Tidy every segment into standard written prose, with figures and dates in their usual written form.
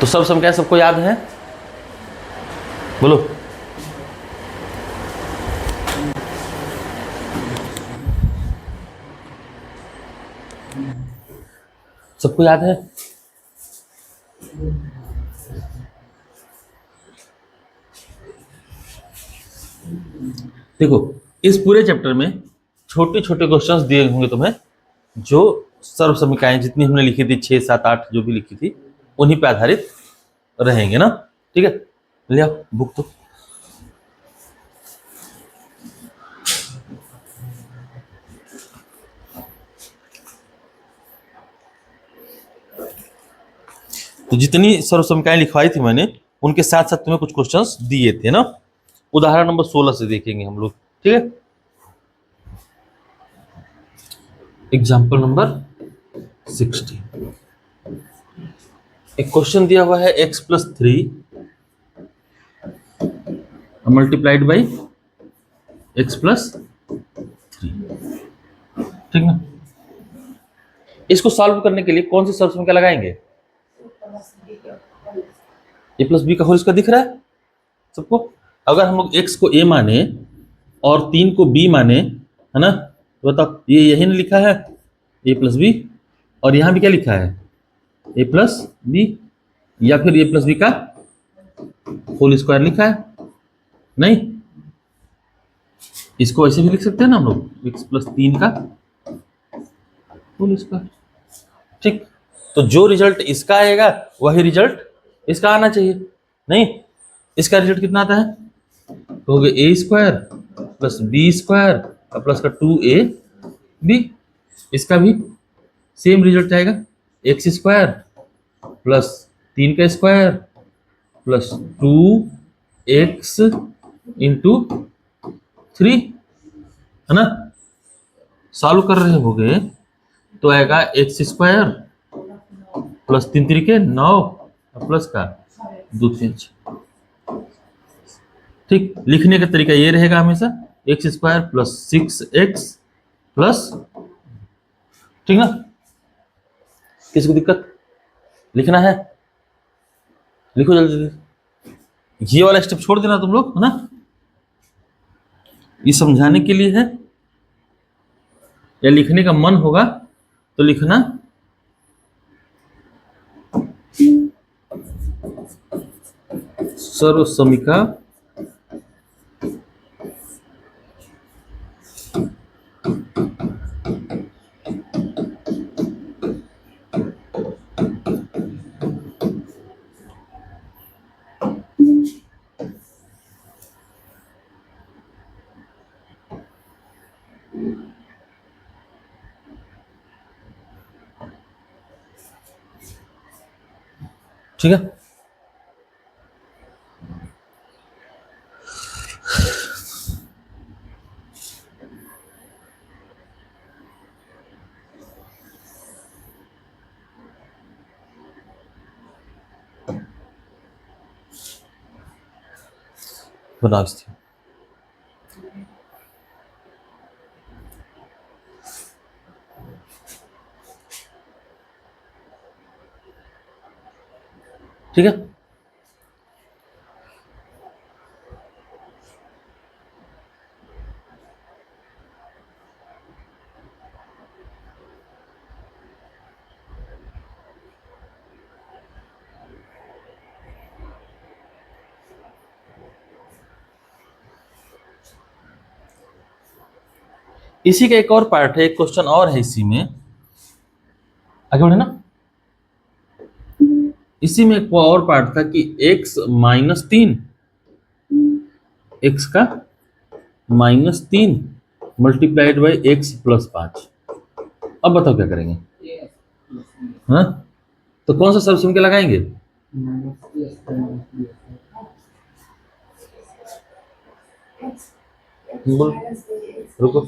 तो सर्वसंख्या सबको याद है? बोलो। सबको याद है? देखो, इस पूरे चैप्टर में छोटे छोटे क्वेश्चंस दिए होंगे तुम्हें, जो सर्व समीकरण जितनी हमने लिखी थी 6, 7, 8 जो भी लिखी थी उन्हीं पे आधारित रहेंगे ना। ठीक है, ले आओ बुक। तो जितनी सर्व समीकरण लिखवाई थी मैंने उनके साथ साथ तुम्हें कुछ क्वेश्चंस दिए थे ना। उदाहरण नंबर 16 से देखेंगे हम लोग। ठीक है, एग्जाम्पल नंबर 60। एक क्वेश्चन दिया हुआ है x+3 मल्टीप्लाइड बाई x+3। ठीक ना। इसको सॉल्व करने के लिए कौन सी सर्व समीकरण लगाएंगे? a+b का होल स्क्वायर दिख रहा है सबको? अगर हम लोग x को a माने और 3 को b माने, है ना, तो बताओ ये यही ना लिखा है a+b, और यहां भी क्या लिखा है a+b, या फिर a+b का होल स्क्वायर लिखा है? नहीं, इसको ऐसे भी लिख सकते हैं ना हम लोग, x+3 का होल स्क्वायर। ठीक, तो जो रिजल्ट इसका आएगा वही रिजल्ट इसका आना चाहिए। नहीं, इसका रिजल्ट कितना आता है? तो हो गया a² प्लस b² प्लस का 2ab। इसका भी सेम रिजल्ट आएगा, x² प्लस 3 का स्क्वायर प्लस 2x इंटू 3, है ना। सॉल्व कर रहे होगे तो आएगा x² प्लस 3 3 9 प्लस का 2 3 6। ठीक, लिखने का तरीका ये रहेगा हमेशा x² प्लस 6x प्लस, ठीक ना। किसी को दिक्कत? लिखना है, लिखो जल्दी जल्दी। ये वाला स्टेप छोड़ देना तुम लोग, है ना, ये समझाने के लिए है। या लिखने का मन होगा तो लिखना। सर्व समीकरण ठीक है। बना थी। ठीक है, इसी का एक और पार्ट है, एक क्वेश्चन और है इसी में, आगे बढ़े ना। इसी में एक और पार्ट था कि x-3, x का -3 मल्टीप्लाइड बाई x+5। अब बताओ क्या करेंगे? हाँ, तो कौन सा सर्व समीकरण लगाएंगे? बोल, रुको,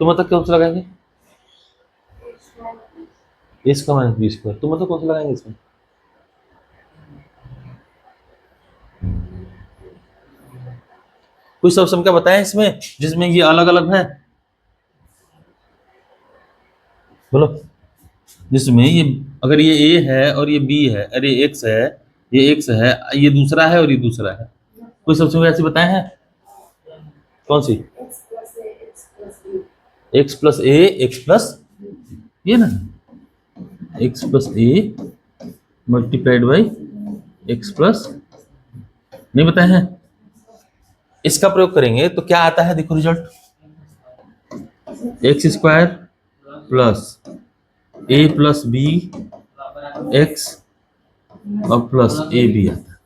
तुम मतलब कौन सा लगाएंगे? इसका -b²। तुम मतलब कौन सा लगाएंगे इसमें? कोई सर्व समीकरण बताएं इसमें जिसमें ये अलग अलग है, बोलो। जिसमें ये अगर ये ए है और ये बी है, अरे एक्स है, ये एक्स है, ये दूसरा है और ये दूसरा है, कोई सबसे ऐसे बताए हैं? कौन सी? X plus a, x plus ये ना, x plus A multiplied by x plus, नहीं बताए हैं? इसका प्रयोग करेंगे तो क्या आता है, देखो result, x square plus A plus b x और प्लस ए बी आता है,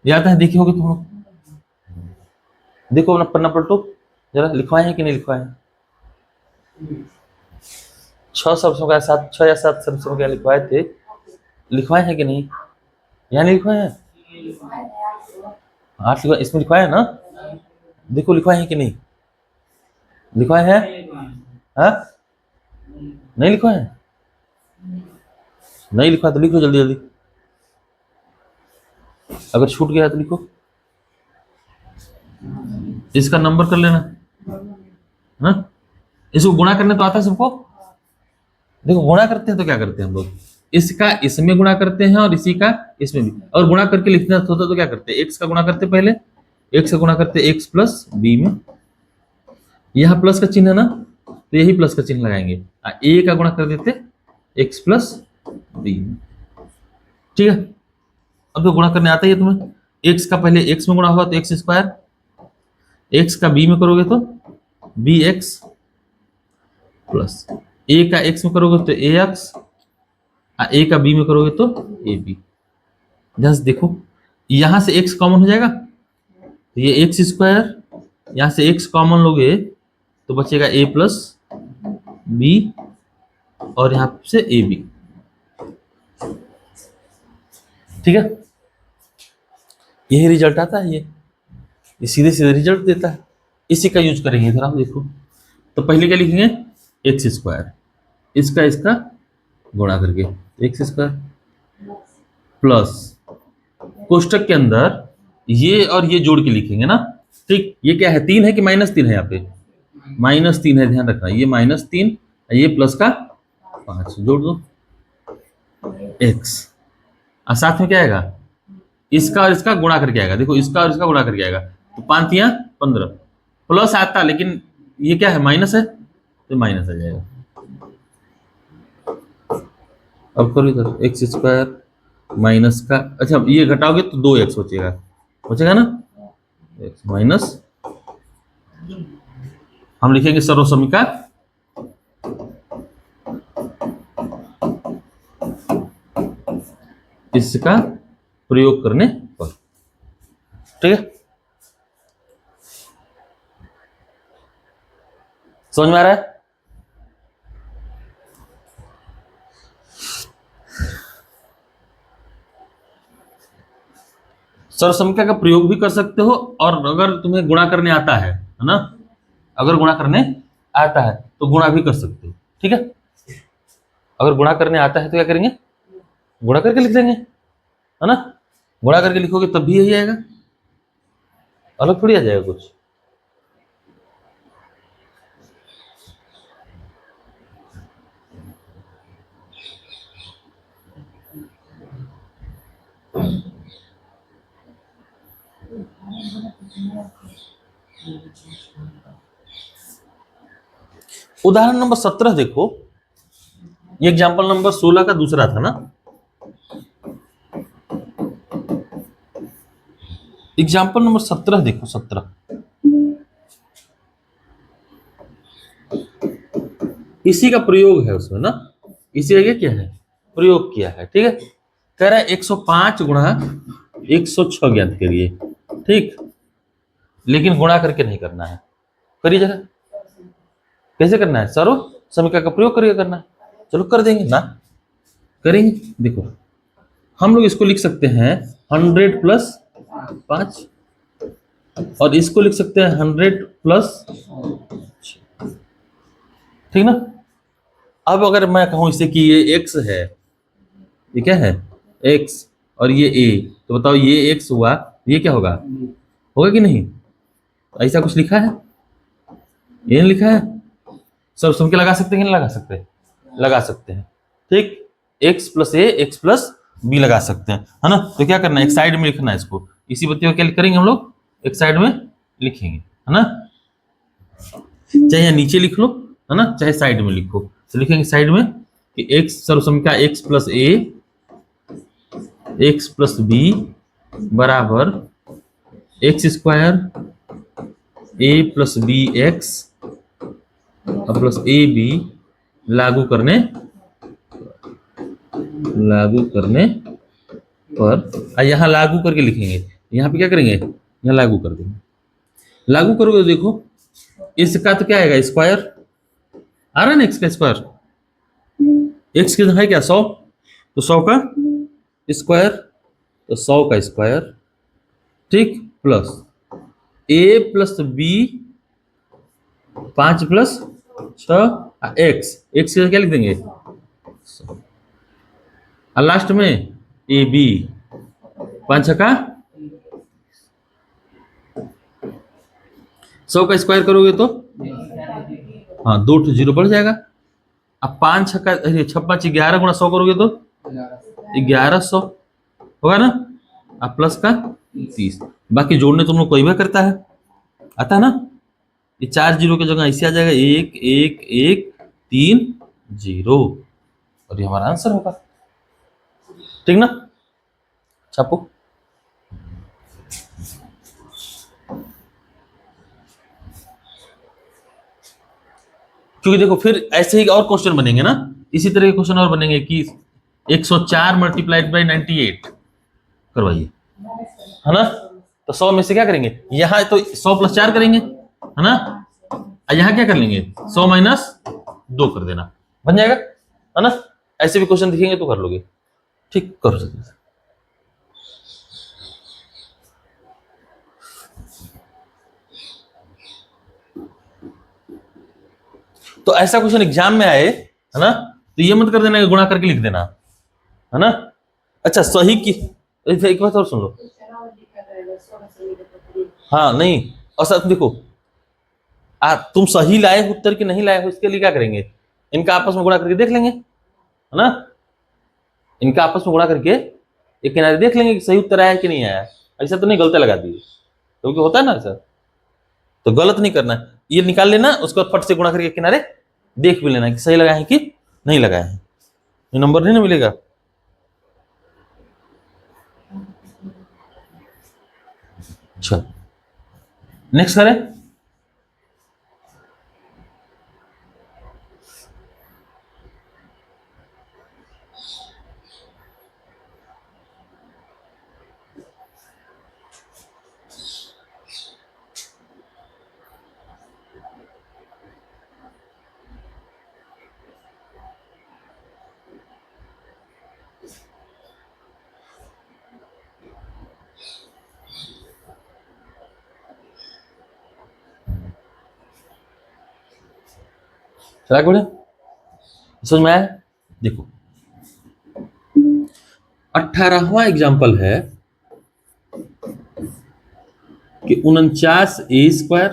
ये आता है। देखिए होगे तुम लोग, देखो अपना पन्ना पलटो जरा, लिखवाए हैं कि नहीं लिखवाए हैं? 6 शब्दों का 7, 6 या 7 शब्दों का लिखवाए थे, लिखवाए हैं कि नहीं? यहाँ नहीं लिखवाए हैं? 8 लिखवाए, इसमें लिखवाए है ना? देखो लिखवाए हैं कि नहीं लिखवाए हैं? हाँ, नहीं लिखवाए हैं? नहीं लिखवाए तो लिखो जल्दी जल्दी, अगर छूट गया तो लिखो, इसका नंबर कर लेना। हाँ, इसको गुणा करने तो आता है सबको? देखो गुणा करते हैं तो क्या करते हैं हम लोग, इसका इसमें गुणा करते हैं और इसी का इसमें भी, और गुणा करके लिखना होता तो क्या करते हैं, एक्स का गुणा करते पहले, एक्स का गुणा करते एक्स प्लस बी में, यहाँ प्लस का चिन्ह है ना, तो यही प्लस का चिन्ह लगाएंगे, ए का गुणा कर देते एक्स प्लस बी में, ठीक है। अब तो गुणा करने आता ही है तुम्हें, एक्स का पहले एक्स में गुणा होगा तो एक्स स्क्वायर, एक्स का बी में करोगे तो बी एक्स प्लस ए का एक्स में करोगे तो ए एक्स, ए का बी में करोगे तो ए बी। ध्यान से देखो, यहां से एक्स कॉमन हो जाएगा तो ये एक्स स्क्वायर, यहां से एक्स कॉमन लोगे तो बचेगा ए प्लस बी और यहां से ए बी, ठीक है। यही रिजल्ट आता है, ये सीधे सीधे रिजल्ट देता है, इसी का यूज करेंगे इधर। आप देखो तो पहले क्या लिखेंगे, एक्स स्क्वायर, इसका इसका गुणा करके एक्स स्क्वायर प्लस कोष्टक के अंदर ये और ये जोड़ के लिखेंगे ना, ठीक। ये क्या है, 3 है कि -3 है, यहाँ पे -3 है, ध्यान रखना, ये -3, ये प्लस का 5 जोड़ दो एक्स, और साथ में क्या आएगा, इसका और इसका गुणा करके आएगा, देखो इसका और इसका गुणा करके आएगा, तो 5 या 15 प्लस आता, लेकिन ये क्या है, माइनस है, तो माइनस आ जाएगा। अब करो इधर, एक्स स्क्वायर माइनस का, अच्छा ये घटाओगे तो 2x बचेगा, बचेगा ना, एक्स माइनस, हम लिखेंगे सर्वसमीका इसका प्रयोग करने पर, ठीक है। समझ में आ रहा है? सर्वसमीका का प्रयोग भी कर सकते हो, और अगर तुम्हें गुणा करने आता है ना, अगर गुणा करने आता है तो गुणा भी कर सकते हो, ठीक है। अगर गुणा करने आता है तो क्या करेंगे, गुणा करके लिख देंगे, है ना, गुणा करके लिखोगे तब भी यही आएगा, अलग थोड़ी आ जाएगा कुछ। उदाहरण नंबर 17 देखो, ये एग्जाम्पल नंबर 16 का दूसरा था ना, एग्जाम्पल नंबर 17 देखो, 17 इसी का प्रयोग है उसमें ना, इसी जगह क्या है, प्रयोग किया है, ठीक है। कह रहा है 105 गुणा 106 ज्ञात करिए, ठीक, लेकिन गुणा करके नहीं करना है, करिए जरा, कैसे करना है, सर्व समीकरण का प्रयोग करके करना है, चलो कर देंगे ना, करेंगे। देखो हम लोग इसको लिख सकते हैं 100 प्लस 5, और इसको लिख सकते हैं 100 प्लस, ठीक ना। अब अगर मैं कहूं इसे कि ये x है, ये क्या है, x, और ये a, तो बताओ ये x हुआ, ये क्या होगा, होगा कि नहीं, ऐसा कुछ लिखा है, ये नहीं लिखा है। सब सुन के लगा सकते हैं कि नहीं लगा सकते, लगा सकते हैं, ठीक। X plus a x plus B लगा सकते हैं, है ना। तो क्या करना है, एक साइड में लिखना है इसको, इसी बत्ती को क्या करेंगे हम लोग, एक साइड में लिखेंगे, है ना। चाहे यहाँ नीचे लिख लो, है ना, चाहे साइड में लिखो। तो लिखेंगे साइड में कि एक्स सर्वसमीका x plus a x plus b बराबर x square a plus b x plus a b लागू करने पर, यहाँ लागू करके लिखेंगे, यहाँ पे क्या करेंगे, यहाँ लागू कर देंगे। लागू करोगे तो देखो इसका तो क्या आएगा, स्क्वायर आ रहा है ना, एक्स का स्क्वायर, एक्स की है क्या 100, तो 100 का स्क्वायर, तो 100 का स्क्वायर, ठीक, plus A plus B 5 plus 6 X, X की क्या लिख देंगे, और लास्ट में ए बी 5 का 100 का स्क्वायर करोगे तो हाँ 2 to 0 बढ़ जाएगा। अब 5 छक्का 5 11 गुणा 100 करोगे तो 1100 होगा ना, अब प्लस का 30। बाकी जोड़ने तुम लोग कोई भी करता है, आता है ना, ये 4 जीरो की जगह ऐसे आ जाएगा 1 1 1 3 0, और ये हमारा आंसर होगा, ठीक ना। छापो। क्योंकि देखो फिर ऐसे ही और क्वेश्चन बनेंगे ना, इसी तरह के क्वेश्चन और बनेंगे कि 104 मल्टीप्लाइड बाई 98 करवाइए, है ना। तो 100 में से क्या करेंगे, यहाँ तो 100 प्लस 4 करेंगे, है ना, यहाँ क्या कर लेंगे 100 माइनस 2 कर देना, बन जाएगा, है ना। ऐसे भी क्वेश्चन दिखेंगे तो कर लोगे, ठीक, कर सकते। तो ऐसा क्वेश्चन एग्जाम में आए, है ना, तो ये मत कर देना गुणा करके लिख देना, है ना। अच्छा सही की एक बात और सुन लो, हाँ नहीं, और साथ देखो तुम सही लाए हो उत्तर की नहीं लाए हो, इसके लिए क्या करेंगे, इनका आपस में गुणा करके देख लेंगे, है ना। इनका आपस में गुणा करके एक किनारे देख लेंगे कि सही उत्तर आया कि नहीं आया। ऐसा तो नहीं गलत लगा दिए, तो क्योंकि होता है ना ऐसा, तो गलत नहीं करना, ये निकाल लेना, उसके बाद फट से गुणा करके किनारे देख भी लेना कि सही लगाए हैं कि नहीं लगाए हैं, ये नंबर नहीं ना मिलेगा। अच्छा नेक्स्ट करें, चला बोले समझ में आया। देखो 18वां एग्जाम्पल है कि 49a²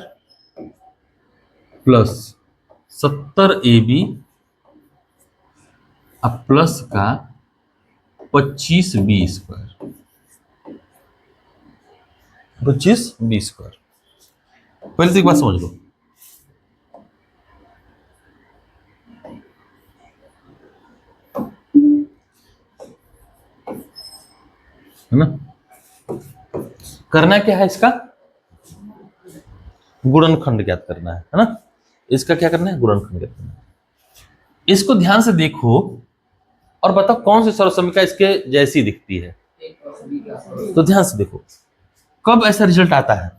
प्लस 70ab अब प्लस का 25b², 25b²। पहले से एक बात समझ लो, है ना। करना क्या है, इसका गुणनखंड ज्ञात करना है ना। इसका क्या करना है, गुणनखंड ज्ञात करना है। इसको ध्यान से देखो और बताओ कौन सी सर्वसमीका इसके जैसी दिखती है, तो ध्यान से देखो कब ऐसा रिजल्ट आता है।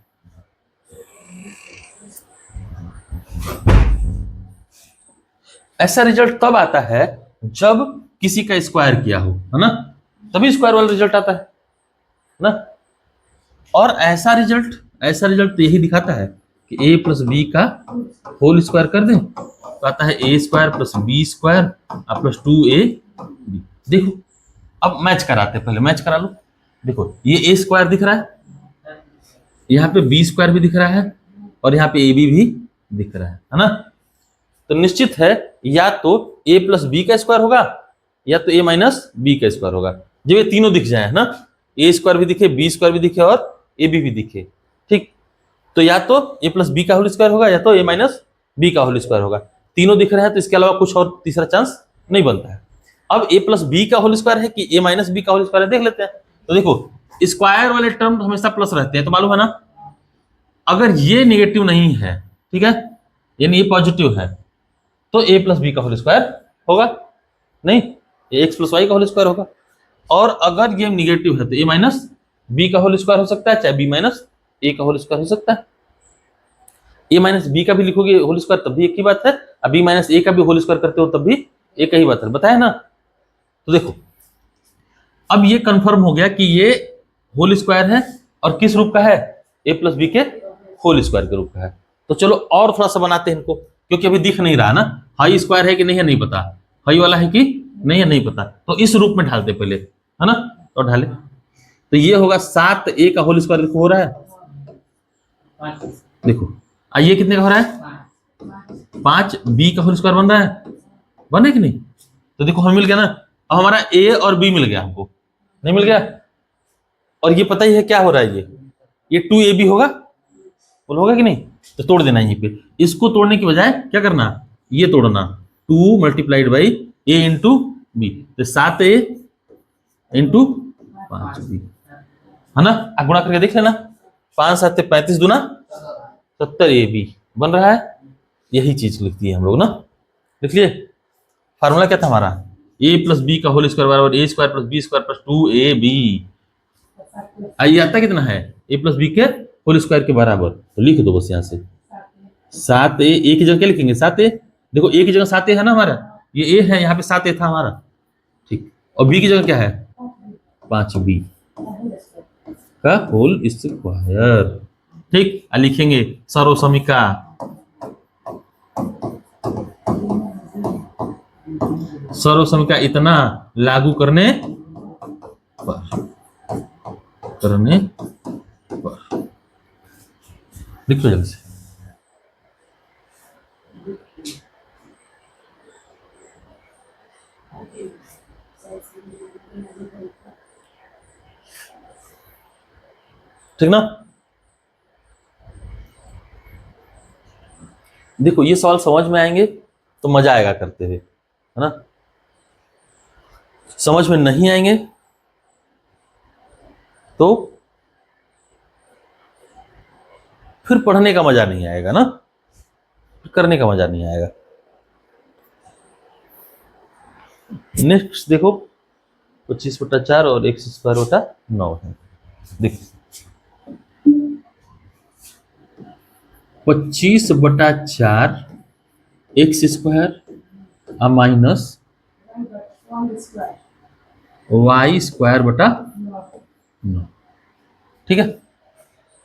ऐसा रिजल्ट तब आता है जब किसी का स्क्वायर किया हो, है ना, तभी स्क्वायर वाला रिजल्ट आता है ना। और ऐसा रिजल्ट तो यही दिखाता है कि a प्लस बी का होल स्क्वायर कर दें तो आता है a² plus b² plus 2ab। देखो अब मैच कराते हैं, पहले मैच करा लो। देखो ये a² दिख रहा है, यहाँ पे b² भी दिख रहा है, और यहाँ पे ab भी दिख रहा है ना। तो निश्चित है या तो a प्लस बी का स्क्वायर होगा या तो a माइनस बी का स्क्वायर होगा, जब ये तीनों दिख जाए, है ना, a स्क्वायर भी दिखे, b स्क्वायर भी दिखे और ab भी दिखे, ठीक, तो या तो a प्लस बी का होल स्क्वायर होगा या तो a माइनस बी का होल स्क्वायर होगा। तीनों दिख रहे हैं तो इसके अलावा कुछ और तीसरा चांस नहीं बनता है। अब a प्लस बी का होल स्क्वायर है कि a माइनस बी का होल स्क्वायर है, देख लेते हैं। तो देखो स्क्वायर वाले टर्म हमेशा प्लस रहते हैं, तो मालूम है ना, अगर ये निगेटिव नहीं है, ठीक है, यानी ये पॉजिटिव है, तो a प्लस बी का होल स्क्वायर होगा, नहीं, ये एक्स प्लस वाई का होल स्क्वायर होगा। और अगर ये निगेटिव है तो a माइनस बी का होल स्क्वायर हो सकता है, चाहे b माइनस ए का होल स्क्वायर हो सकता है। a माइनस बी का भी लिखोगे होल स्क्वायर तब भी एक ही बात है, अब b माइनस ए का भी होल स्क्वायर करते हो तब भी एक ही बात है, बताया ना। तो देखो अब ये कंफर्म हो गया कि ये होल स्क्वायर है और किस रूप का है, a प्लस बी के होल स्क्वायर के रूप का है। तो चलो और थोड़ा सा बनाते हैं इनको, क्योंकि अभी दिख नहीं रहा ना, हाई स्क्वायर है कि नहीं है नहीं पता, हाई वाला है कि नहीं है नहीं पता, तो इस रूप में ढालते पहले, है ना, तो ढाले। तो ये होगा 7a का होल स्क्वायर, देखो हो रहा है, देखो ये कितने का हो रहा है, 5b का होल स्क्वायर बन रहा है, बने कि नहीं। तो देखो हमें मिल गया ना, अब हमारा a और b मिल गया, हमको नहीं मिल गया। और ये पता ही है क्या हो रहा है, ये 2ab होगा, बोल होगा कि नहीं, तो तोड़ देना यहीं पे। इसको तोड़ने की बजाय क्या करना, ये तोड़ना, 2 multiplied by a into b, तो 7a इंटू 5b, है ना, गुणा करके देख लेना, 5 7 35 दूना 70ab बन रहा है। यही चीज लिखती है हम लोग ना, लिख लिए। फार्मूला क्या था हमारा, a प्लस बी का होल स्क्वायर बराबर a square plus b square plus 2ab। आइए आता कितना है, a प्लस बी के होल स्क्वायर के बराबर, तो लिख दो बस यहाँ से 7a, a की जगह क्या लिखेंगे 7a, देखो a की जगह 7a है ना हमारा, ये a है, यहाँ पे 7a था हमारा, ठीक, और b की जगह क्या है 5b का होल स्क्वायर, ठीक, लिखेंगे सर्वसमीका, सर्वसमीका इतना लागू करने पर, लिख लो जल्दी से। ठीक ना, देखो ये सवाल समझ में आएंगे तो मजा आएगा करते हुए, है ना, समझ में नहीं आएंगे तो फिर पढ़ने का मजा नहीं आएगा ना, फिर करने का मजा नहीं आएगा। नेक्स्ट देखो 25/4 और x²/9 है, देखो 25/4 x² माइनस y²/9, ठीक है।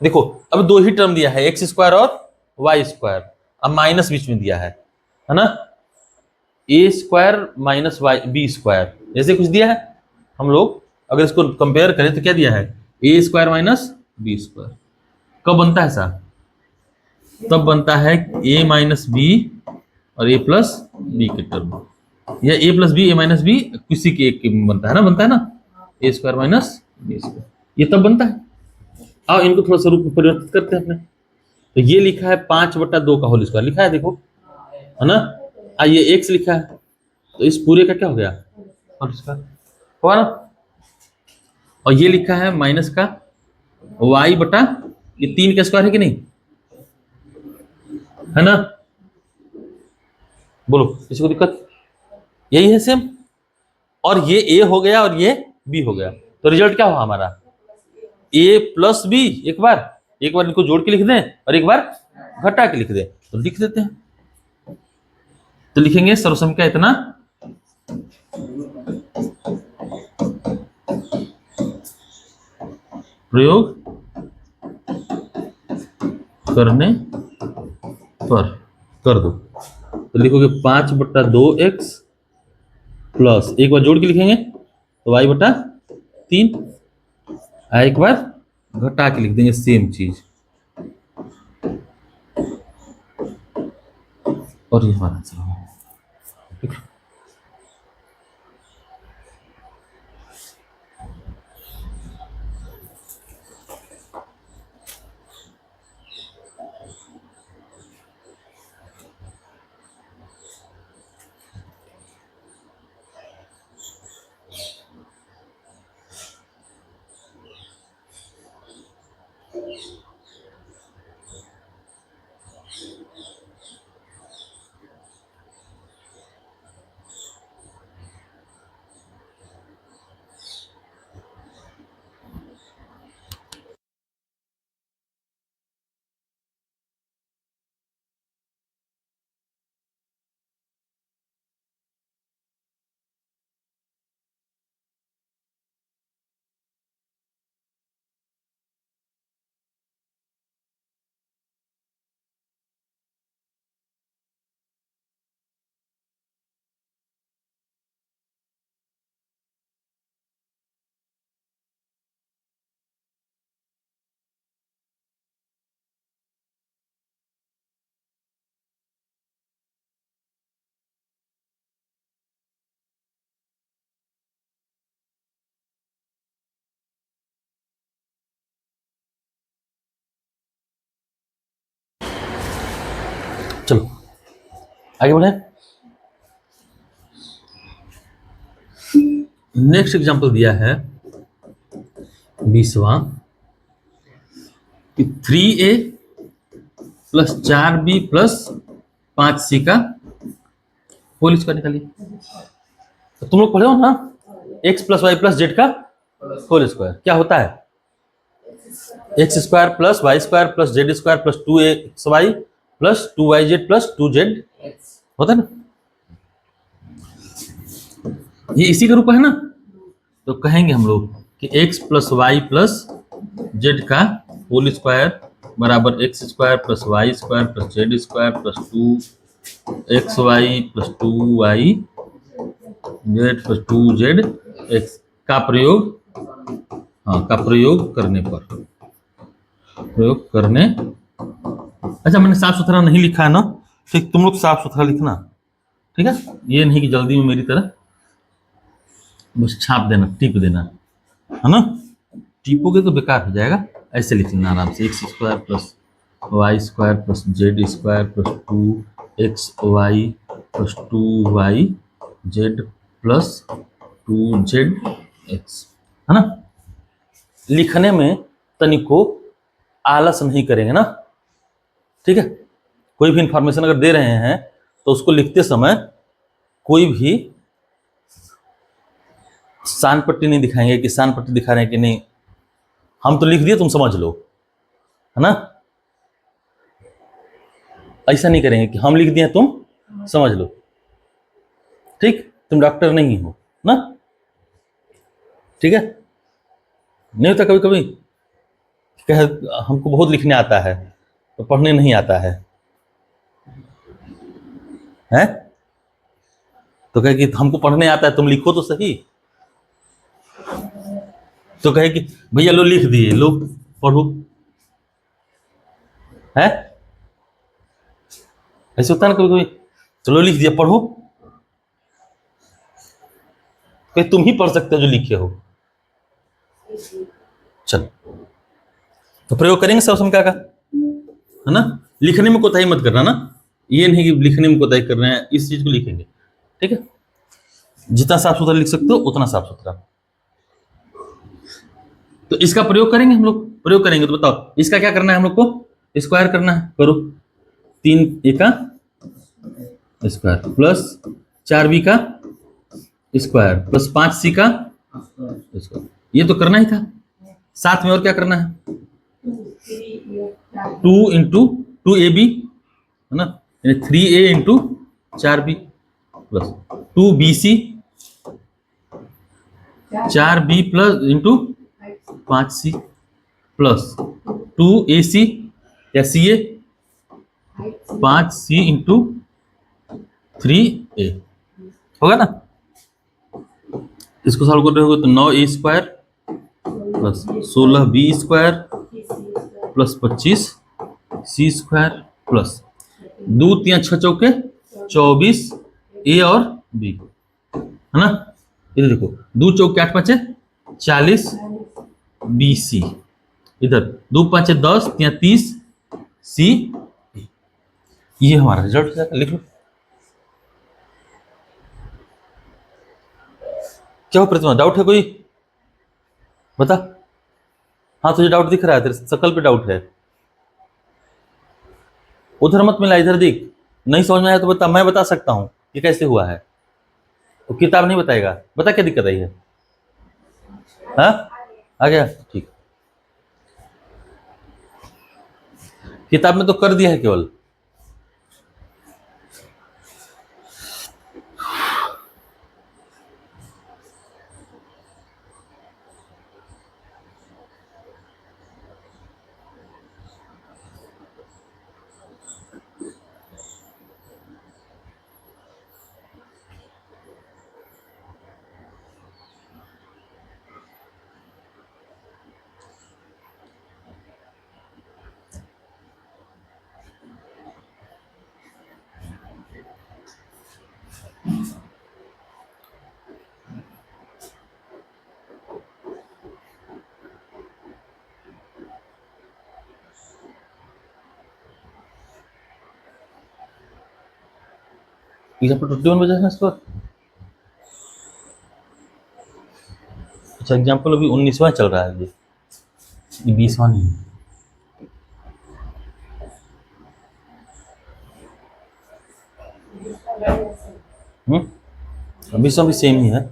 देखो अब दो ही टर्म दिया है, x² और y², अब माइनस बीच में दिया है ना, a² माइनस b², ऐसे कुछ दिया है। हम लोग अगर इसको कंपेयर करें तो क्या दिया है, a² माइनस b², कब बनता है ऐसा, तब बनता है a माइनस बी और a प्लस बी के टर्म, या a plus b a minus b किसी के एक में बनता है ना, a² माइनस b², ये तब बनता है। आओ इनको थोड़ा सा रूप में परिवर्तित करते हैं अपने, तो ये लिखा है 5/2 का होल स्क्वायर लिखा है, देखो है ना, ये x लिखा है, तो इस पूरे का क्या हो गया होल स्क्वायर हुआ ना, और ये लिखा है माइनस का y बटा ये 3 का स्क्वायर है कि नहीं, है ना, बोलो किसी को दिक्कत, यही है सेम, और ये a हो गया और ये b हो गया, तो रिजल्ट क्या हुआ हमारा a प्लस b, एक बार इनको जोड़ के लिख दें और एक बार घटा के लिख दें, तो लिख देते हैं। तो लिखेंगे सर्वसमीका इतना प्रयोग करने पर कर दो, तो लिखोगे 5/2x प्लस, एक बार जोड़ के लिखेंगे तो y/3, एक बार घटा के लिख देंगे सेम चीज, और ये हमारा आंसर होगा, ठीक है। चलो आगे बढ़े। नेक्स्ट एग्जांपल दिया है 20वां कि 3a plus 4b plus 5c का होल स्क्वायर निकालिए। तो तुम लोग पढ़े हो ना, x plus y plus z का होल स्क्वायर क्या होता है? X square plus y square plus z square plus 2xy plus 2yz plus 2z होता है ना। ये इसी का रूप है ना। तो कहेंगे हम लोग कि x plus y plus z का होल स्क्वायर बराबर x square plus y square plus z square plus 2xy plus 2y z plus 2z x का प्रयोग, हाँ का प्रयोग करने पर, प्रयोग करने। अच्छा मैंने साफ सुथरा नहीं लिखा है ना, ठीक तुम लोग साफ सुथरा लिखना, ठीक है। ये नहीं कि जल्दी में मेरी तरह बस छाप देना, टिप देना, है ना। टिपोगे तो बेकार हो जाएगा, ऐसे लिख लेना आराम से। X square plus y square plus z square plus 2xy plus 2y z plus 2zx, है ना। लिखने में तनिको आलस नहीं करेंगे ना, ठीक है। कोई भी इंफॉर्मेशन अगर दे रहे हैं तो उसको लिखते समय कोई भी सान पट्टी नहीं दिखाएंगे कि सान पट्टी दिखा रहे हैं कि नहीं, हम तो लिख दिए तुम समझ लो, है ना। ऐसा नहीं करेंगे कि हम लिख दिए तुम समझ लो, ठीक। तुम डॉक्टर नहीं हो ना, ठीक है। नहीं होता कभी कभी कह हमको बहुत लिखने आता है तो पढ़ने नहीं आता है, हैं? तो कहे कि हमको पढ़ने आता है तुम लिखो तो सही। तो कहे कि भैया लो लिख दिए, लो पढ़ो, है ऐसे होता है ना कभी कभी। चलो लिख दिया पढ़ो, कहीं तुम ही पढ़ सकते हो जो लिखे हो। चल तो प्रयोग करेंगे सब समझ का, है ना। लिखने में कोताही मत करना ना, ये नहीं कि लिखने में कोताही कर रहे हैं, इस चीज को लिखेंगे, ठीक है। जितना साफ सुथरा लिख सकते हो उतना साफ सुथरा। तो इसका प्रयोग करेंगे हम लोग, प्रयोग करेंगे तो बताओ इसका क्या करना है हम लोग को? स्क्वायर करना है, करो। 3a का स्क्वायर प्लस 4b का स्क्वायर प्लस 5c का स्क्वायर, ये तो करना ही था। साथ में और क्या करना है? 2 इंटू 2ab, है ना, 3a into 4b plus 2bc 4b plus into 5c plus 2ac या ca 5c इंटू 3a, होगा ना। इसको सॉल्व कर रहे होगे तो 9a square plus 16b square plus 25c square plus 2 3 6 चौके 24 a और b, है ना। इधर देखो 2 चौके 8 5 40 bc, इधर 2 5 10 3 30 c, ये हमारा रिजल्ट हो जाएगा। लिख लो। क्या हो प्रतिमा, डाउट है कोई? बता। हाँ तुझे डाउट दिख रहा है, तेरे शकल पे डाउट है। उधर मत मिला, इधर दिख। नहीं समझ में आया तो बता, मैं बता सकता हूँ ये कैसे हुआ है। तो किताब नहीं बताएगा, बता क्या दिक्कत आई है। हाँ आ गया, ठीक। किताब में तो कर दिया है केवल। एग्जाम्पल 21 बजा है ना इस पर। अच्छा एग्जाम्पल अभी 19वां चल रहा है, ये 20वां नहीं है। हम्म, 20वां भी सेम ही है।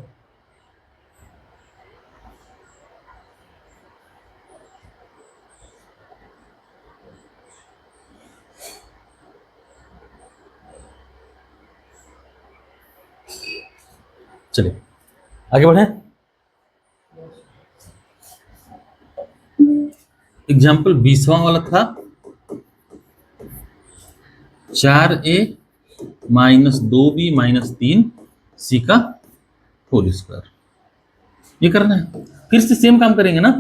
चलिए आगे बढ़े। एग्जाम्पल 20वां वाला था 4a minus 2b minus 3c का होल स्क्वायर। ये करना है, फिर से सेम काम करेंगे ना,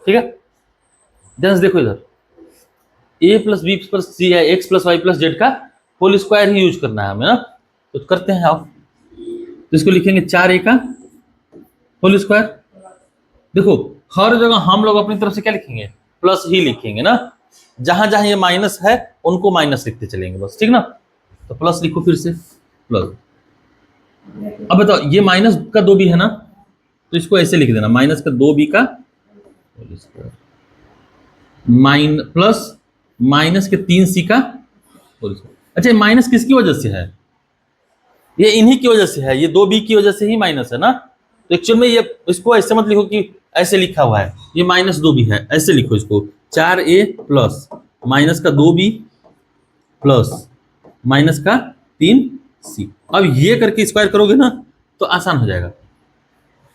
ठीक है। ध्यान से देखो इधर, a plus b plus c है, x plus y plus z का होल स्क्वायर ही यूज करना है हमें ना। तो करते हैं आप, तो इसको लिखेंगे 4a का होल स्क्वायर। देखो हर जगह हम लोग अपनी तरफ से क्या लिखेंगे, प्लस ही लिखेंगे ना। जहां जहां ये माइनस है उनको माइनस लिखते चलेंगे बस, ठीक ना। तो प्लस लिखो फिर से, प्लस। अब बताओ ये माइनस का 2b है ना, तो इसको ऐसे लिख देना, माइनस का 2b का होल स्क्वायर प्लस माइनस के 3c का होल स्क्वायर। अच्छा माइनस किसकी वजह से है, ये इन्हीं की वजह से है, ये 2b की वजह से ही माइनस है ना। तो एक्चुअल में ये इसको ऐसे मत लिखो कि ऐसे लिखा हुआ है, ये माइनस 2b है, ऐसे लिखो इसको 4a प्लस माइनस का 2b प्लस माइनस का 3c। अब ये करके स्क्वायर करोगे ना तो आसान हो जाएगा,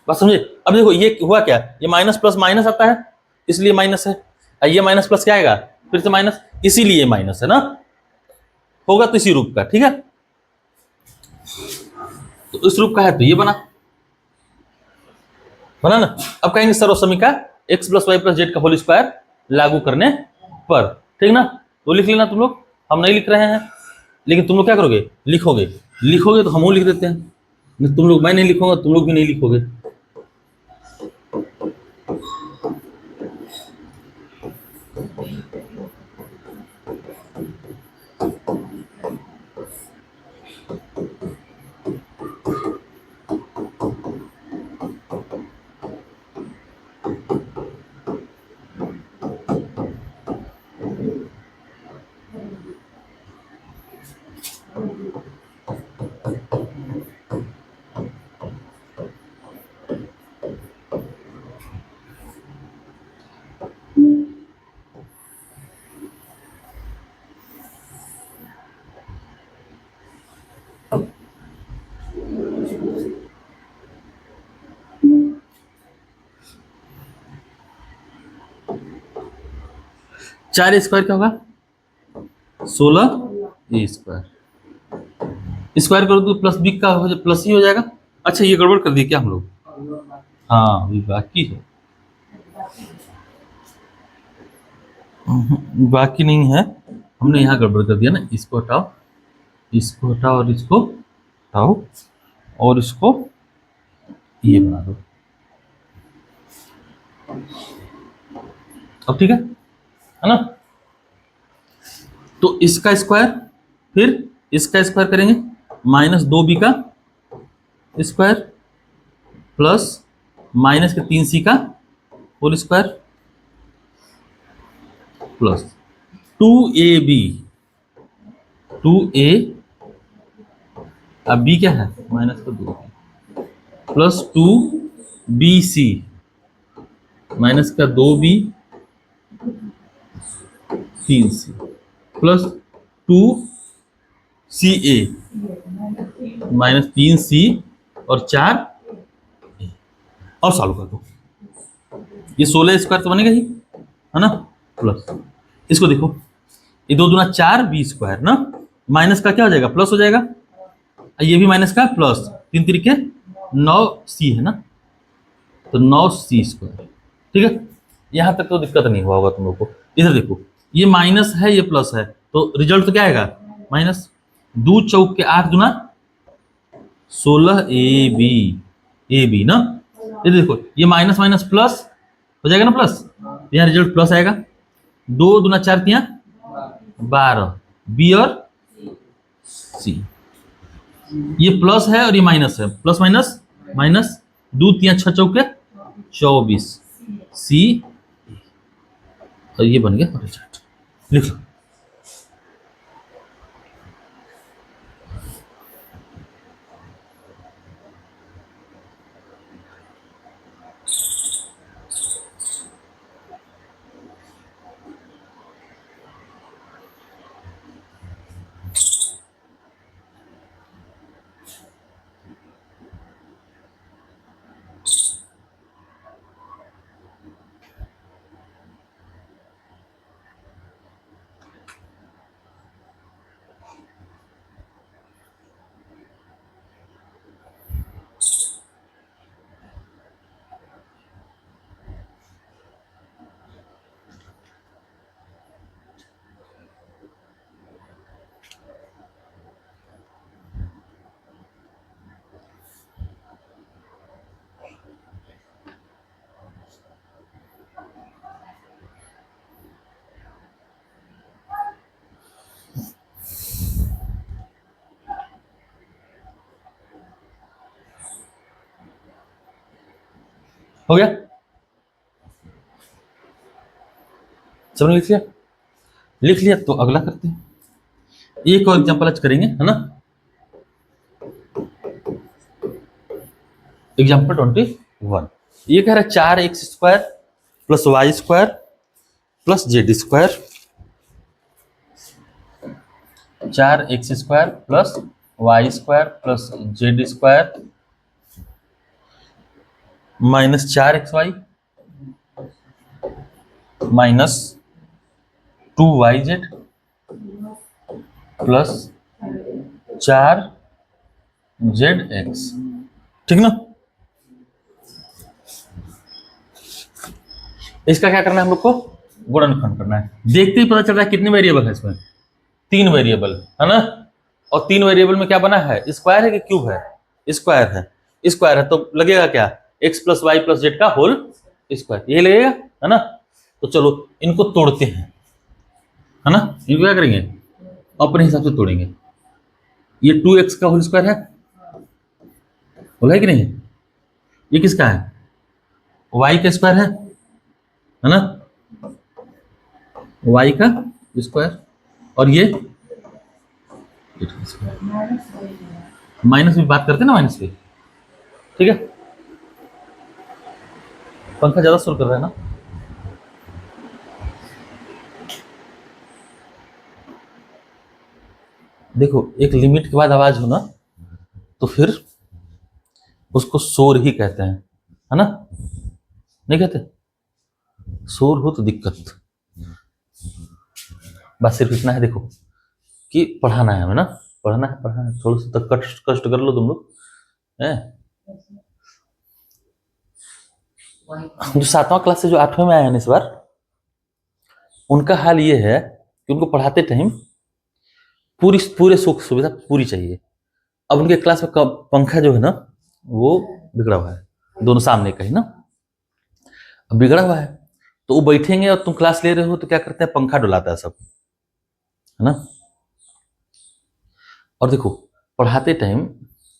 बात समझे। अब देखो ये हुआ क्या, ये माइनस प्लस माइनस आता है इसलिए माइनस है, ये माइनस प्लस क्या आएगा फिर से माइनस, इसीलिए माइनस है ना, होगा तो इसी रूप का, ठीक है। तो इस रूप का है तो ये बना ना। अब कहेंगे सर्वसमीका x plus y plus z का होल स्क्वायर लागू करने पर, ठीक ना। तो लिख लेना तुम लोग, हम नहीं लिख रहे हैं, लेकिन तुम लोग क्या करोगे, लिखोगे तो हम लिख देते हैं, तुम लोग, मैं नहीं लिखूंगा तुम लोग भी नहीं लिखोगे। चार स्क्वायर क्या होगा 16 ए स्क्वायर, स्क्वायर करो तो प्लस बी का हो प्लस ही हो जाएगा। अच्छा ये गड़बड़ कर दिए क्या हम लोग, हाँ अभी बाकी है, बाकी नहीं है, हमने यहाँ गड़बड़ कर दिया ना। इसको हटाओ, इसको हटाओ और इसको हटाओ और इसको ये बना दो, अब ठीक है ना। तो इसका स्क्वायर, फिर इसका स्क्वायर करेंगे, माइनस 2b का स्क्वायर प्लस माइनस के 3c का whole square plus 2ab, 2a अब b क्या है माइनस का 2 प्लस 2bc माइनस का 2b 3c plus 2ca minus 3c और 4 और सॉल्व कर दो, ये 16 स्क्वायर तो बनेगा ही है ना, प्लस इसको देखो, ये 2 दूना 4 बी स्क्वायर ना, माइनस का क्या हो जाएगा प्लस हो जाएगा, ये भी माइनस का प्लस 3 तरीके 9c है ना, तो 9c स्क्वायर, ठीक है। यहां तक तो दिक्कत नहीं हुआ होगा तुम लोग को। इधर देखो ये माइनस है ये प्लस है, तो रिजल्ट तो क्या आएगा माइनस, 2 चौक के 8 दूना 16 ए बी ना। ये देखो ये माइनस माइनस प्लस हो जाएगा ना, प्लस यहाँ रिजल्ट प्लस आएगा, 2 दूना 4 तिया 12 बी और सी, ये प्लस है और ये माइनस है, प्लस माइनस माइनस, 2 3 6 चौके 24, सी, और ये बन गया रिजल्ट। लिख लो। हो गया, सबने लिख लिया? लिख लिया तो अगला करते हैं, एक और एग्जांपल आज करेंगे, है ना। एग्जांपल 21, ये कह रहा है 4x² plus y² plus z², 4x² plus y² plus z² minus 4xy minus 2yz plus 4zx, ठीक ना। इसका क्या करना है हम लोग को? गुणनखंड करना है। देखते ही पता चल रहा है कितने वेरिएबल है इसमें, 3 वेरिएबल है ना। और 3 वेरिएबल में क्या बना है? स्क्वायर है कि क्यूब है? स्क्वायर है। स्क्वायर है तो लगेगा क्या? x plus y plus z का होल स्क्वायर, ये लगेगा, है ना। तो चलो इनको तोड़ते हैं, है ना। इनको क्या करेंगे? अपने हिसाब से तोड़ेंगे। ये 2x का होल स्क्वायर है, बोला है कि नहीं? ये किसका है? y का स्क्वायर है ना, y का स्क्वायर। और ये माइनस भी बात करते हैं ना, माइनस भी, ठीक है। पंखा ज्यादा शोर कर रहा है ना। देखो एक लिमिट के बाद आवाज हो ना तो फिर उसको शोर ही कहते हैं, है ना। नहीं कहते? शोर हो तो दिक्कत। बस सिर्फ इतना है देखो कि पढ़ाना है हमें ना, पढ़ना है, थोड़ा सा तक कष्ट कष्ट कर लो तुम लोग, हैं। जो 7वां क्लास से जो 8वें में आए हैं इस बार, उनका हाल ये है कि उनको पढ़ाते टाइम पूरे सुख सुविधा पूरी चाहिए। अब उनके क्लास में पंखा जो है ना वो बिगड़ा हुआ है, दोनों सामने का ही ना, अब बिगड़ा हुआ है। तो वो बैठेंगे और तुम क्लास ले रहे हो तो क्या करते हैं? पंखा डुलाता है सब, है ना। और देखो पढ़ाते टाइम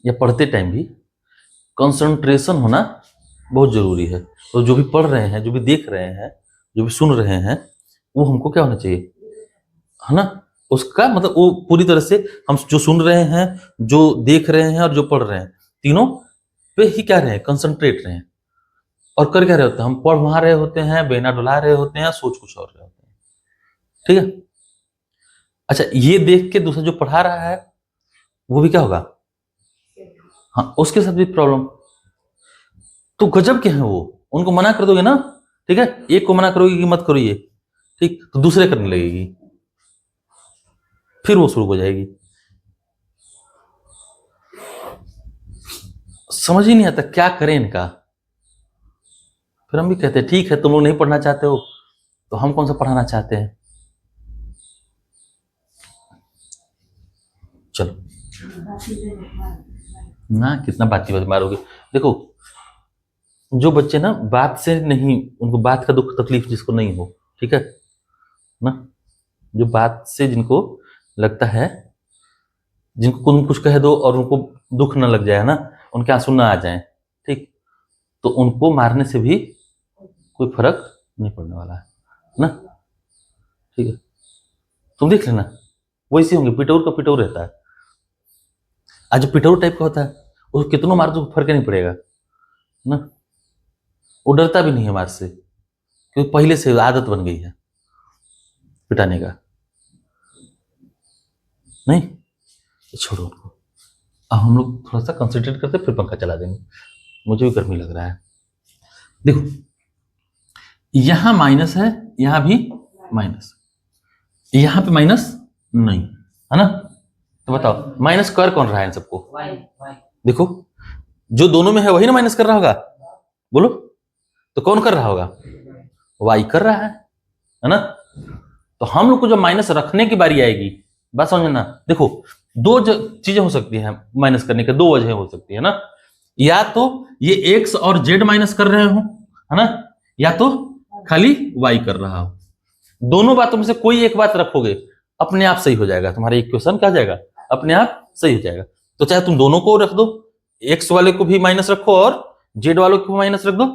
या पढ़ते टाइम भी कंसंट्रेशन होना बहुत जरूरी है। तो जो भी पढ़ रहे हैं, जो भी देख रहे हैं, जो भी सुन रहे हैं, वो हमको क्या होना चाहिए, है ना। उसका मतलब वो पूरी तरह से हम जो सुन रहे हैं, जो देख रहे हैं और जो पढ़ रहे हैं, तीनों पे ही क्या रहे, कंसंट्रेट रहे। और कर क्या रहे होते हैं? हम पढ़ वहां रहे होते हैं, बेना डुला रहे होते हैं, सोच कुछ और रहे होते हैं, ठीक है। अच्छा ये देख के दूसरा जो पढ़ा रहा है वो भी क्या होगा? हाँ उसके साथ भी प्रॉब्लम। तो गजब के हैं वो, उनको मना कर दोगे ना, ठीक है, एक को मना करोगे कि मत करो ये, ठीक, तो दूसरे करने लगेगी, फिर वो शुरू हो जाएगी। समझ ही नहीं आता क्या करें इनका। फिर हम भी कहते हैं ठीक है तुम लोग नहीं पढ़ना चाहते हो तो हम कौन सा पढ़ाना चाहते हैं। चलो ना, कितना बाती बात मारोगे। देखो जो बच्चे ना बात से नहीं, उनको बात का दुख तकलीफ जिसको नहीं हो, ठीक है ना, जो बात से जिनको लगता है जिनको कुछ कह दो और उनको दुख न लग जाए ना, उनके आंसू ना आ जाए, ठीक, तो उनको मारने से भी कोई फर्क नहीं पड़ने वाला है ना, ठीक है। तुम देख लेना वैसे होंगे, पिटौर का पिटौर रहता है। आज जो पिटौर टाइप का होता है उसको कितनों मार दो फर्क नहीं पड़ेगा ना, वो डरता भी नहीं है मार से, क्योंकि पहले से आदत बन गई है पिटाने का। नहीं, छोड़ो उनको, अब हम लोग थोड़ा सा कंसंट्रेट करते फिर पंखा चला देंगे, मुझे भी गर्मी लग रहा है। देखो यहां माइनस है, यहां भी माइनस, यहां पे माइनस नहीं है ना, तो बताओ माइनस कर कौन रहा है इन सबको? देखो जो दोनों में है वही ना माइनस कर रहा होगा, बोलो तो कौन कर रहा होगा? वाई कर रहा है ना। तो हम लोग को जब माइनस रखने की बारी आएगी, बात समझना, देखो दो चीजें हो सकती हैं माइनस करने के, दो वजह हो सकती है ना, या तो ये एक्स और जेड माइनस कर रहे हो है ना, या तो खाली वाई कर रहा हो। दोनों बातों में से कोई एक बात रखोगे अपने आप सही हो जाएगा, तुम्हारा इक्वेशन क्या जाएगा, अपने आप सही हो जाएगा। तो चाहे तुम दोनों को रख दो, एक्स वाले को भी माइनस रखो और जेड वालों को माइनस रख दो,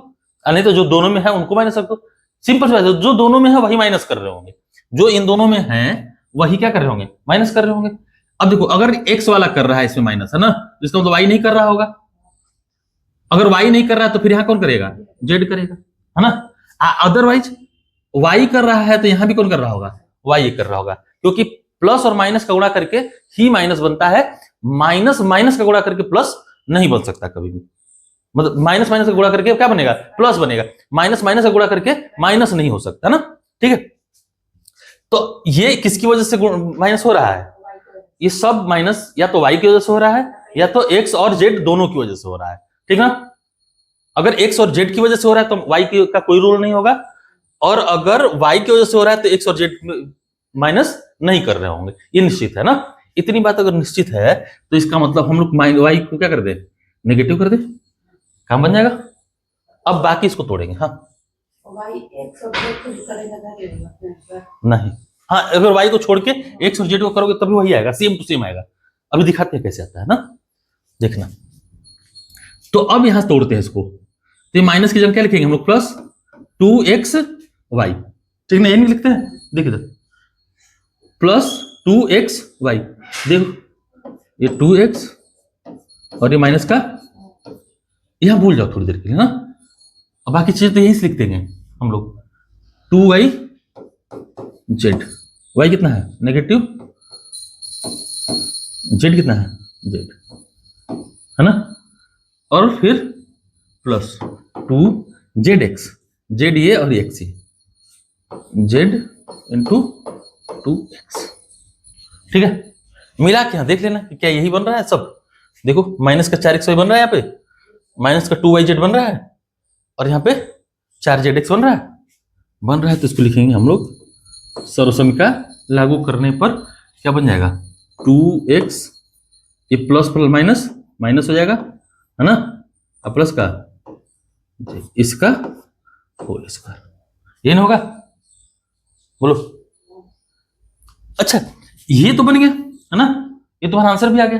नहीं तो जो दोनों में है उनको माइनस रख दो। सिंपल सी बात है, जो दोनों में है वही माइनस कर रहे होंगे, जो इन दोनों में है वही क्या कर रहे होंगे, माइनस कर रहे होंगे। अब देखो अगर एक्स वाला कर रहा है इसमें माइनस है ना, तो इसका मतलब वाई नहीं कर रहा होगा। अगर वाई नहीं कर रहा है तो फिर यहां कौन करेगा, जेड करेगा, है ना। अदरवाइज वाई कर रहा है तो यहां भी कौन कर रहा होगा, वाई कर रहा होगा, क्योंकि प्लस और माइनस का गुणा करके ही माइनस बनता है, माइनस माइनस का गुणा करके प्लस नहीं बन सकता कभी भी। मतलब माइनस माइनस का गुणा करके क्या बनेगा, प्लस बनेगा, माइनस माइनस का गुणा करके माइनस नहीं हो सकता ना, ठीक है। तो ये किसकी वजह से माइनस हो रहा है, ये सब माइनस या तो वाई की वजह से हो रहा है या तो एक्स और जेड दोनों की वजह से हो रहा है, ठीक ना। अगर एक्स और जेड की वजह से हो रहा है तो वाई का कोई रूल नहीं होगा, और अगर वाई की वजह से हो रहा है तो एक्स और जेड माइनस नहीं कर रहे होंगे, ये निश्चित है ना। इतनी बात अगर निश्चित है तो इसका मतलब हम लोग वाई को क्या कर दे, नेगेटिव कर दे, काम बन जाएगा। अब बाकी इसको तोड़ेंगे, हाँ नहीं, हाँ अगर वाई को छोड़ के एक्स और जेड को करोगे तभी वही आएगा, सेम टू सेम आएगा। अभी दिखाते हैं कैसे आता है ना, देखना। तो अब यहां तोड़ते हैं इसको, तो ये माइनस की जगह क्या लिखेंगे हम लोग, प्लस 2x y, ठीक ना, ये नहीं लिखते हैं, देखिए प्लस 2x y, देखो ये 2x और ये माइनस का, यहां भूल जाओ थोड़ी देर के लिए ना, अब बाकी चीजें तो यही से लिख देंगे हम लोग, 2y z, y कितना है नेगेटिव, z कितना है z, है ना, और फिर प्लस 2zx, z ये और x ये, z इंटू 2x, ठीक है। मिला के यहां देख लेना कि क्या यही बन रहा है सब, देखो माइनस का 4x बन रहा है, यहाँ पे माइनस का 2yz बन रहा है, और यहाँ पे 4zx बन रहा है, तो इसको लिखेंगे हम लोग सर्वसमीका लागू करने पर क्या बन जाएगा, 2x, ये प्लस प्लस माइनस माइनस हो जाएगा, है ना, और प्लस का इसका होल स्क्वायर, ये नहीं होगा, बोलो। अच्छा ये तो बन गया है ना, ये तुम्हारा आंसर भी आ गया।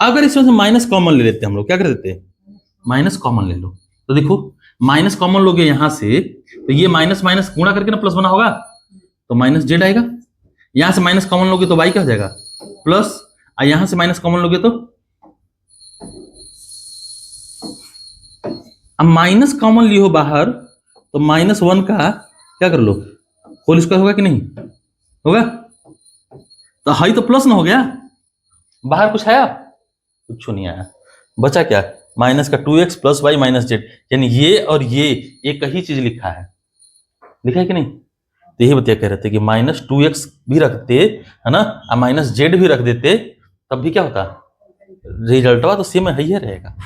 अगर इसमें से माइनस कॉमन ले लेते हैं हम लोग, क्या कर देते हैं, माइनस कॉमन ले लो, तो देखो माइनस कॉमन लोगे यहां से, तो ये माइनस माइनस गुणा करके ना प्लस बना होगा, तो माइनस जेड आएगा। यहां से माइनस कॉमन लोगे तो वाई क्या हो जाएगा, प्लस, और यहां से माइनस कॉमन लोगे तो, अब माइनस कॉमन लियो बाहर, तो -1 का क्या कर लो, होल स्क्वायर होगा कि नहीं होगा, तो हाई तो प्लस ना हो गया, बाहर कुछ आया, कुछ नहीं आया, बचा क्या, माइनस का 2x plus Y minus Z, यानी ये और ये एक ही चीज लिखा है, लिखा है कि नहीं। तो यही बतिया कह रहे थे कि -2x भी रखते है ना, और माइनस जेड भी रख देते, तब भी क्या होता, रिजल्टवा तो सेम है ही रहेगा,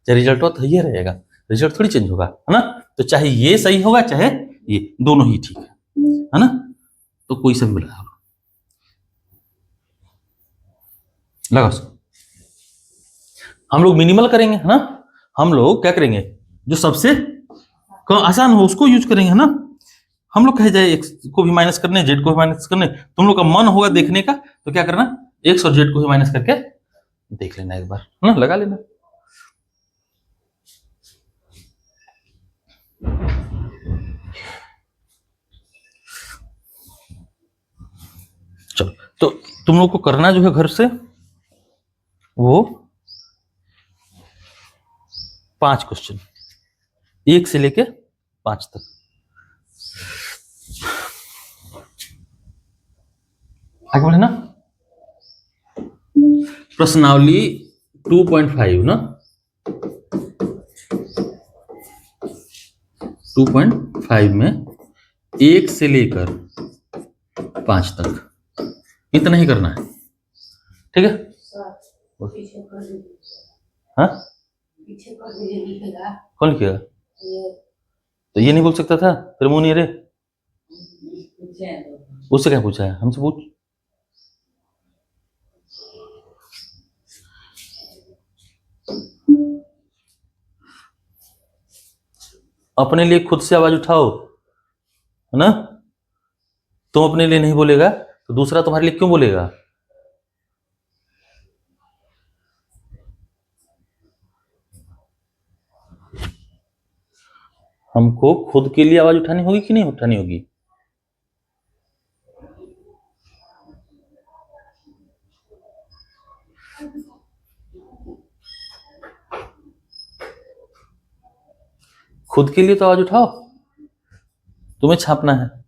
चाहे रिजल्टवा तो ही रहेगा, रिजल्ट थोड़ी चेंज होगा, है ना। तो चाहे ये सही होगा चाहे ये, दोनों ही ठीक है ना, तो कोई सा भी लगा उसको। हम लोग मिनिमल करेंगे है ना, हम लोग क्या करेंगे, जो सबसे आसान हो उसको यूज करेंगे, है ना। हम लोग कहे जाए एक्स को भी माइनस करने, जेड को भी माइनस करने, तुम लोग का मन होगा देखने का तो क्या करना, एक्स और जेड को भी माइनस करके देख लेना एक बार, है ना, लगा लेना। चलो, तो तुम लोग को करना जो है घर से वो 5 क्वेश्चन, 1 से लेके 5 तक। आगे बढ़े ना। प्रश्नावली 2.5 ना, 2.5 में 1 से लेकर 5 तक इतना ही करना है, ठीक है। हाँ, कौन लिखेगा? तो ये नहीं बोल सकता था तेरे मुंह नहीं रे? उससे क्या पूछा है, हमसे पूछ। अपने लिए खुद से आवाज उठाओ, है ना। तुम अपने लिए नहीं बोलेगा तो दूसरा तुम्हारे लिए क्यों बोलेगा? हमको खुद के लिए आवाज उठानी होगी कि नहीं उठानी होगी? खुद के लिए तो आवाज उठाओ, तुम्हें छापना है।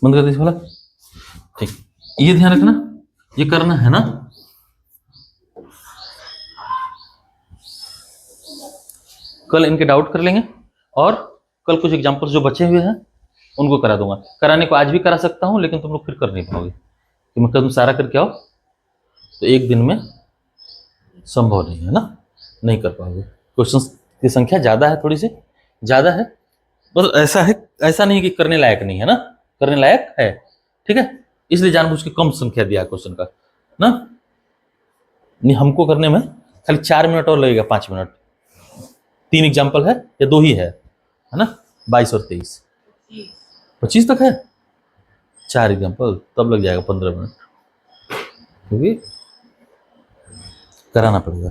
बंद कर दीजिए वाला, ठीक। ये ध्यान रखना, ये करना है ना। कल इनके डाउट कर लेंगे और कल कुछ एग्जाम्पल्स जो बचे हुए हैं उनको करा दूंगा। कराने को आज भी करा सकता हूं, लेकिन तुम लोग फिर कर नहीं पाओगे कि मैं तुम सारा करके आओ तो एक दिन में संभव नहीं है ना, नहीं कर पाओगे। क्वेश्चंस की संख्या ज़्यादा है, थोड़ी सी ज़्यादा है, बस ऐसा है, ऐसा नहीं कि करने लायक नहीं है ना, करने लायक है, ठीक है। इसलिए जानबूझ के कम संख्या दिया क्वेश्चन का ना। नहीं, हमको करने में खाली 4 मिनट और लगेगा, 5 मिनट। 3 एग्जाम्पल है या 2 ही है ना, 22 और 23, 25 तक है। 4 एग्जाम्पल तब लग जाएगा 15 मिनट, क्योंकि कराना पड़ेगा।